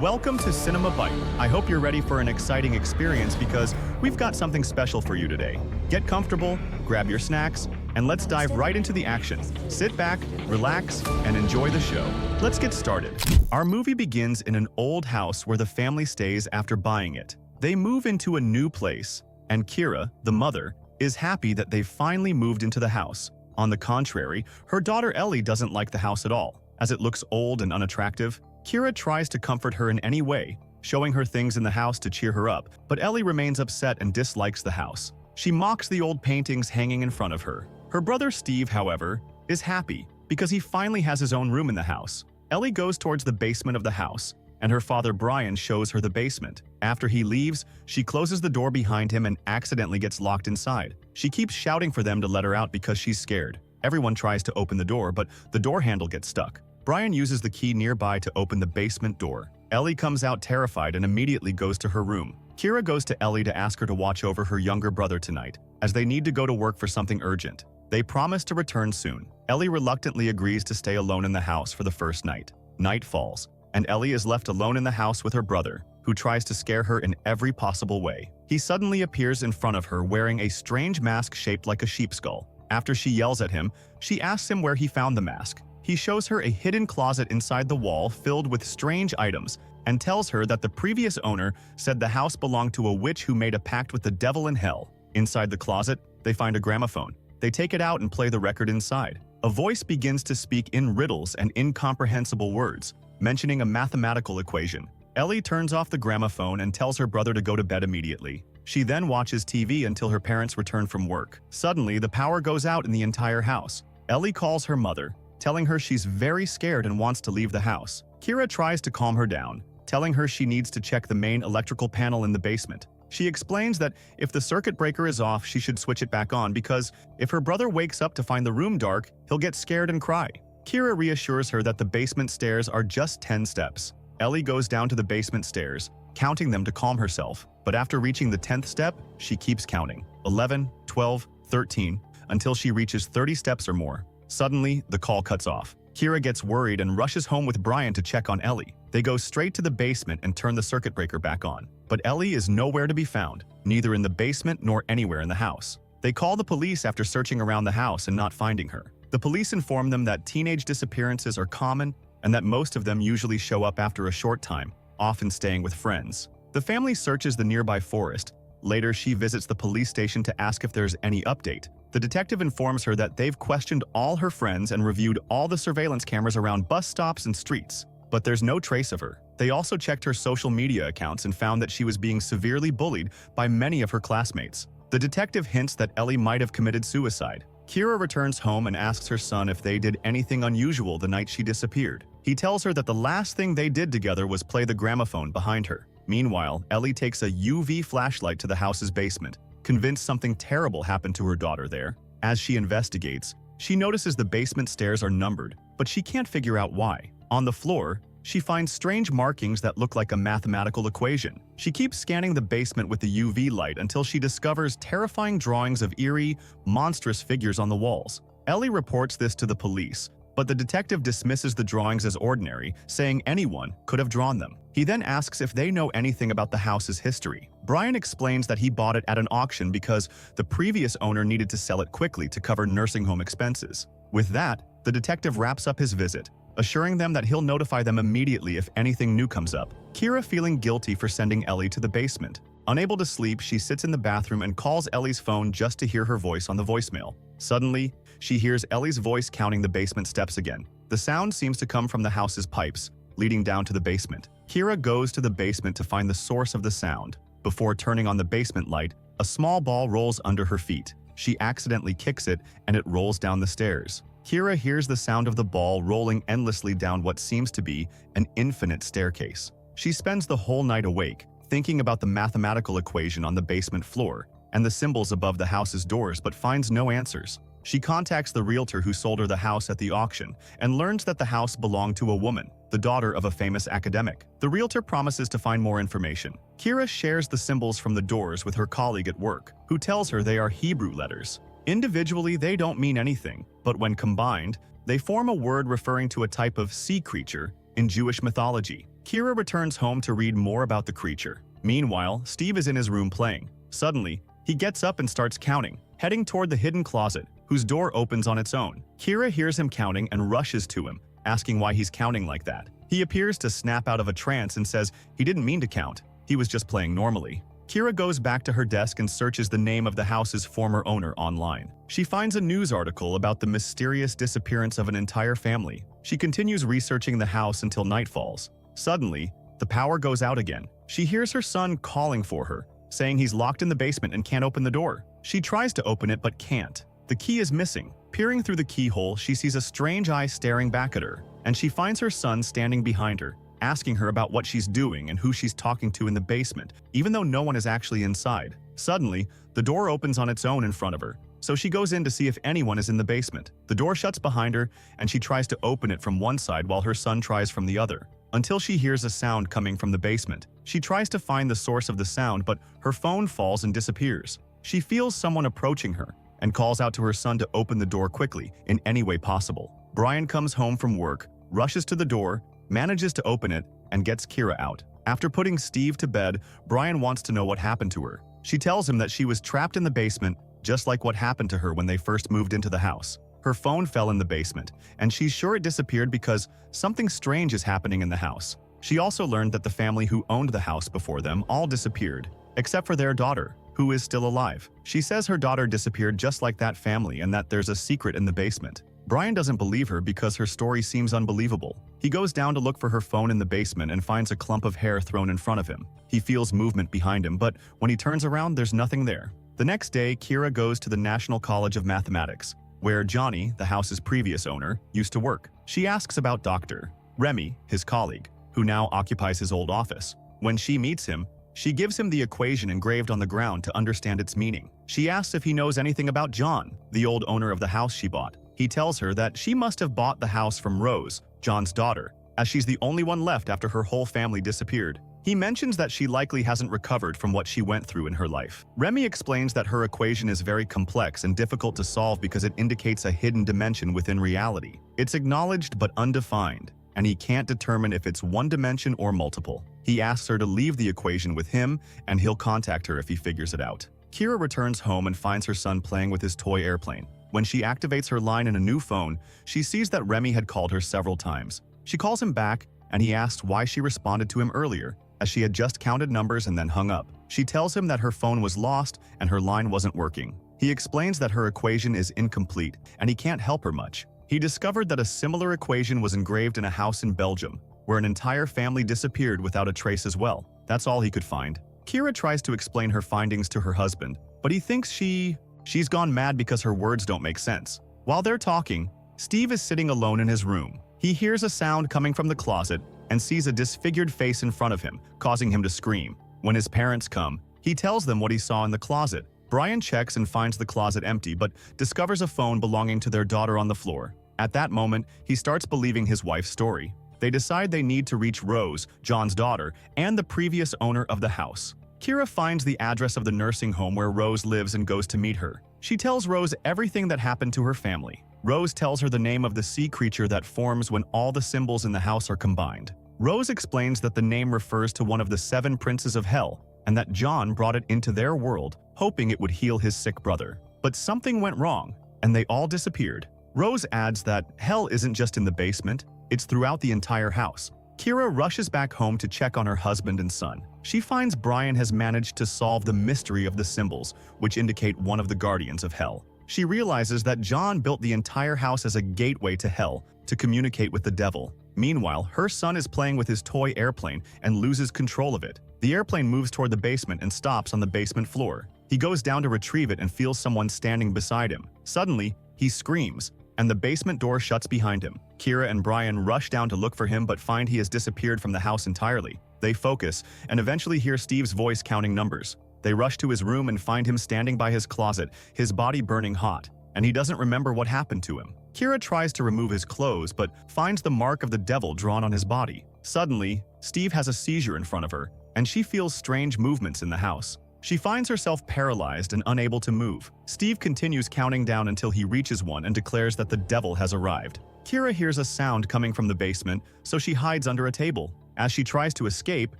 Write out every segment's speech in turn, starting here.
Welcome to Cinema Bite. I hope you're ready for an exciting experience because we've got something special for you today. Get comfortable, grab your snacks, and let's dive right into the action. Sit back, relax, and enjoy the show. Let's get started. Our movie begins in an old house where the family stays after buying it. They move into a new place, and Kira, the mother, is happy that they've finally moved into the house. On the contrary, her daughter Ellie doesn't like the house at all, as it looks old and unattractive. Kira tries to comfort her in any way, showing her things in the house to cheer her up, but Ellie remains upset and dislikes the house. She mocks the old paintings hanging in front of her. Her brother Steve, however, is happy because he finally has his own room in the house. Ellie goes towards the basement of the house, and her father Brian shows her the basement. After he leaves, she closes the door behind him and accidentally gets locked inside. She keeps shouting for them to let her out because she's scared. Everyone tries to open the door, but the door handle gets stuck. Brian uses the key nearby to open the basement door. Ellie comes out terrified and immediately goes to her room. Kira goes to Ellie to ask her to watch over her younger brother tonight, as they need to go to work for something urgent. They promise to return soon. Ellie reluctantly agrees to stay alone in the house for the first night. Night falls, and Ellie is left alone in the house with her brother, who tries to scare her in every possible way. He suddenly appears in front of her wearing a strange mask shaped like a sheep skull. After she yells at him, she asks him where he found the mask. He shows her a hidden closet inside the wall filled with strange items and tells her that the previous owner said the house belonged to a witch who made a pact with the devil in hell. Inside the closet, they find a gramophone. They take it out and play the record inside. A voice begins to speak in riddles and incomprehensible words, mentioning a mathematical equation. Ellie turns off the gramophone and tells her brother to go to bed immediately. She then watches TV until her parents return from work. Suddenly, the power goes out in the entire house. Ellie calls her mother, telling her she's very scared and wants to leave the house. Kira tries to calm her down, telling her she needs to check the main electrical panel in the basement. She explains that if the circuit breaker is off, she should switch it back on because if her brother wakes up to find the room dark, he'll get scared and cry. Kira reassures her that the basement stairs are just 10 steps. Ellie goes down to the basement stairs, counting them to calm herself, but after reaching the 10th step, she keeps counting. 11, 12, 13, until she reaches 30 steps or more. Suddenly, the call cuts off. Kira gets worried and rushes home with Brian to check on Ellie. They go straight to the basement and turn the circuit breaker back on. But Ellie is nowhere to be found, neither in the basement nor anywhere in the house. They call the police after searching around the house and not finding her. The police inform them that teenage disappearances are common and that most of them usually show up after a short time, often staying with friends. The family searches the nearby forest. Later, she visits the police station to ask if there's any update. The detective informs her that they've questioned all her friends and reviewed all the surveillance cameras around bus stops and streets, but there's no trace of her. They also checked her social media accounts and found that she was being severely bullied by many of her classmates. The detective hints that Ellie might have committed suicide. Kira returns home and asks her son if they did anything unusual the night she disappeared. He tells her that the last thing they did together was play the gramophone behind her. Meanwhile, Ellie takes a UV flashlight to the house's basement, convinced something terrible happened to her daughter there. As she investigates, she notices the basement stairs are numbered, but she can't figure out why. On the floor, she finds strange markings that look like a mathematical equation. She keeps scanning the basement with the UV light until she discovers terrifying drawings of eerie, monstrous figures on the walls. Ellie reports this to the police, but the detective dismisses the drawings as ordinary, saying anyone could have drawn them. He then asks if they know anything about the house's history. Brian explains that he bought it at an auction because the previous owner needed to sell it quickly to cover nursing home expenses. With that, the detective wraps up his visit, assuring them that he'll notify them immediately if anything new comes up. Kira, feeling guilty for sending Ellie to the basement. Unable to sleep, she sits in the bathroom and calls Ellie's phone just to hear her voice on the voicemail. Suddenly, she hears Ellie's voice counting the basement steps again. The sound seems to come from the house's pipes, leading down to the basement. Kira goes to the basement to find the source of the sound. Before turning on the basement light, a small ball rolls under her feet. She accidentally kicks it, and it rolls down the stairs. Kira hears the sound of the ball rolling endlessly down what seems to be an infinite staircase. She spends the whole night awake, thinking about the mathematical equation on the basement floor and the symbols above the house's doors, but finds no answers. She contacts the realtor who sold her the house at the auction and learns that the house belonged to a woman, the daughter of a famous academic. The realtor promises to find more information. Kira shares the symbols from the doors with her colleague at work, who tells her they are Hebrew letters. Individually, they don't mean anything, but when combined, they form a word referring to a type of sea creature in Jewish mythology. Kira returns home to read more about the creature. Meanwhile, Steve is in his room playing. Suddenly, he gets up and starts counting, heading toward the hidden closet, whose door opens on its own. Kira hears him counting and rushes to him, asking why he's counting like that. He appears to snap out of a trance and says he didn't mean to count, he was just playing normally. Kira goes back to her desk and searches the name of the house's former owner online. She finds a news article about the mysterious disappearance of an entire family. She continues researching the house until night falls. Suddenly, the power goes out again. She hears her son calling for her, saying he's locked in the basement and can't open the door. She tries to open it but can't. The key is missing. Peering through the keyhole, she sees a strange eye staring back at her, and she finds her son standing behind her, asking her about what she's doing and who she's talking to in the basement, even though no one is actually inside. Suddenly, the door opens on its own in front of her, so she goes in to see if anyone is in the basement. The door shuts behind her, and she tries to open it from one side while her son tries from the other, until she hears a sound coming from the basement. She tries to find the source of the sound, but her phone falls and disappears. She feels someone approaching her and calls out to her son to open the door quickly, in any way possible. Brian comes home from work, rushes to the door, manages to open it, and gets Kira out. After putting Steve to bed, Brian wants to know what happened to her. She tells him that she was trapped in the basement, just like what happened to her when they first moved into the house. Her phone fell in the basement, and she's sure it disappeared because something strange is happening in the house. She also learned that the family who owned the house before them all disappeared, except for their daughter, who is still alive. She says her daughter disappeared just like that family and that there's a secret in the basement. Brian doesn't believe her because her story seems unbelievable. He goes down to look for her phone in the basement and finds a clump of hair thrown in front of him. He feels movement behind him, but when he turns around, there's nothing there. The next day, Kira goes to the National College of Mathematics, where Johnny, the house's previous owner, used to work. She asks about Dr. Remy, his colleague, who now occupies his old office. When she meets him, she gives him the equation engraved on the ground to understand its meaning. She asks if he knows anything about John, the old owner of the house she bought. He tells her that she must have bought the house from Rose, John's daughter, as she's the only one left after her whole family disappeared. He mentions that she likely hasn't recovered from what she went through in her life. Remy explains that her equation is very complex and difficult to solve because it indicates a hidden dimension within reality. It's acknowledged but undefined, and he can't determine if it's one dimension or multiple. He asks her to leave the equation with him, and he'll contact her if he figures it out. Kira returns home and finds her son playing with his toy airplane. When she activates her line in a new phone, she sees that Remy had called her several times. She calls him back, and he asks why she responded to him earlier, as she had just counted numbers and then hung up. She tells him that her phone was lost and her line wasn't working. He explains that her equation is incomplete, and he can't help her much. He discovered that a similar equation was engraved in a house in Belgium, where an entire family disappeared without a trace as well. That's all he could find. Kira tries to explain her findings to her husband, but he thinks she's gone mad because her words don't make sense. While they're talking, Steve is sitting alone in his room. He hears a sound coming from the closet and sees a disfigured face in front of him, causing him to scream. When his parents come, he tells them what he saw in the closet. Brian checks and finds the closet empty, but discovers a phone belonging to their daughter on the floor. At that moment, he starts believing his wife's story. They decide they need to reach Rose, John's daughter, and the previous owner of the house. Kira finds the address of the nursing home where Rose lives and goes to meet her. She tells Rose everything that happened to her family. Rose tells her the name of the sea creature that forms when all the symbols in the house are combined. Rose explains that the name refers to one of the 7 princes of hell, and that John brought it into their world, hoping it would heal his sick brother. But something went wrong, and they all disappeared. Rose adds that hell isn't just in the basement, it's throughout the entire house. Kira rushes back home to check on her husband and son. She finds Brian has managed to solve the mystery of the symbols, which indicate one of the guardians of hell. She realizes that John built the entire house as a gateway to hell to communicate with the devil. Meanwhile, her son is playing with his toy airplane and loses control of it. The airplane moves toward the basement and stops on the basement floor. He goes down to retrieve it and feels someone standing beside him. Suddenly, he screams, and the basement door shuts behind him. Kira and Brian rush down to look for him but find he has disappeared from the house entirely. They focus and eventually hear Steve's voice counting numbers. They rush to his room and find him standing by his closet, his body burning hot, and he doesn't remember what happened to him. Kira tries to remove his clothes but finds the mark of the devil drawn on his body. Suddenly, Steve has a seizure in front of her, and she feels strange movements in the house. She finds herself paralyzed and unable to move. Steve continues counting down until he reaches 1 and declares that the devil has arrived. Kira hears a sound coming from the basement, so she hides under a table. As she tries to escape,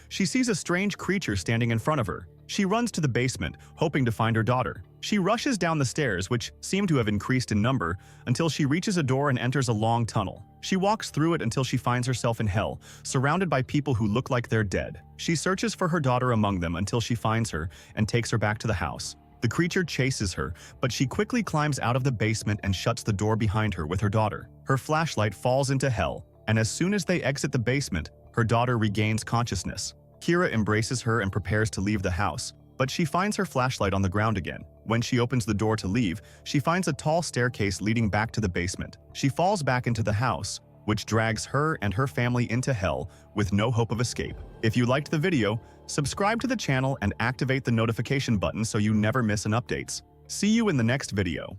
she sees a strange creature standing in front of her. She runs to the basement, hoping to find her daughter. She rushes down the stairs, which seem to have increased in number, until she reaches a door and enters a long tunnel. She walks through it until she finds herself in hell, surrounded by people who look like they're dead. She searches for her daughter among them until she finds her and takes her back to the house. The creature chases her, but she quickly climbs out of the basement and shuts the door behind her with her daughter. Her flashlight falls into hell, and as soon as they exit the basement, her daughter regains consciousness. Kira embraces her and prepares to leave the house, but she finds her flashlight on the ground again. When she opens the door to leave, she finds a tall staircase leading back to the basement. She falls back into the house, which drags her and her family into hell with no hope of escape. If you liked the video, subscribe to the channel and activate the notification button so you never miss an updates. See you in the next video.